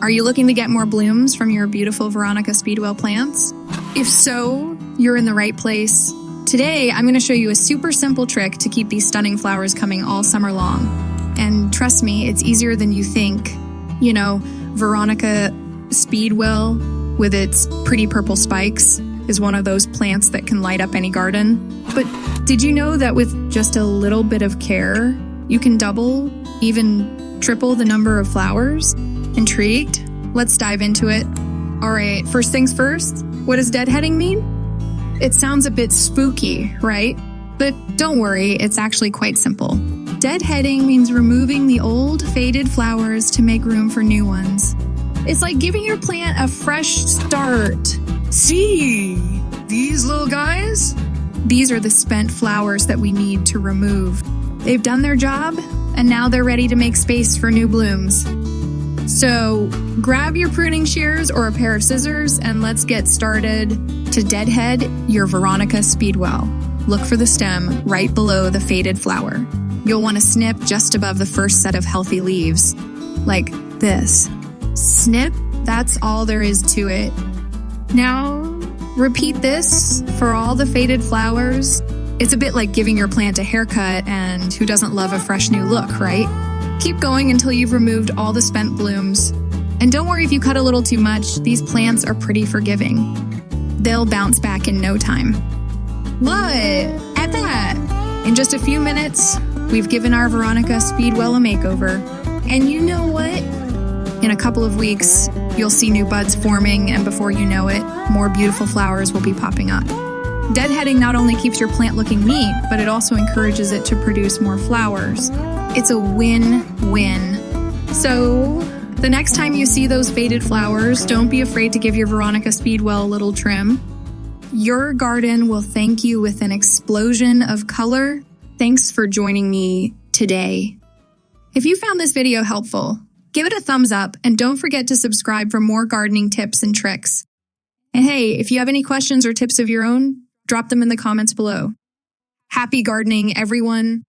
Are you looking to get more blooms from your beautiful Veronica Speedwell plants? If so, you're in the right place. Today, I'm going to show you a super simple trick to keep these stunning flowers coming all summer long. And trust me, it's easier than you think. You know, Veronica Speedwell, with its pretty purple spikes, is one of those plants that can light up any garden. But did you know that with just a little bit of care, you can double, even triple the number of flowers? Intrigued? Let's dive into it. All right, first things first, what does deadheading mean? It sounds a bit spooky, right? But don't worry, it's actually quite simple. Deadheading means removing the old, faded flowers to make room for new ones. It's like giving your plant a fresh start. See, these little guys? These are the spent flowers that we need to remove. They've done their job, and now they're ready to make space for new blooms. So grab your pruning shears or a pair of scissors and let's get started to deadhead your Veronica Speedwell. Look for the stem right below the faded flower. You'll want to snip just above the first set of healthy leaves, like this. Snip, that's all there is to it. Now, repeat this for all the faded flowers. It's a bit like giving your plant a haircut, and who doesn't love a fresh new look, right? Keep going until you've removed all the spent blooms. And don't worry if you cut a little too much, these plants are pretty forgiving. They'll bounce back in no time. Look at that! In just a few minutes, we've given our Veronica Speedwell a makeover. And you know what? In a couple of weeks, you'll see new buds forming, and before you know it, more beautiful flowers will be popping up. Deadheading not only keeps your plant looking neat, but it also encourages it to produce more flowers. It's a win-win. So, the next time you see those faded flowers, don't be afraid to give your Veronica Speedwell a little trim. Your garden will thank you with an explosion of color. Thanks for joining me today. If you found this video helpful, give it a thumbs up and don't forget to subscribe for more gardening tips and tricks. And hey, if you have any questions or tips of your own, drop them in the comments below. Happy gardening, everyone.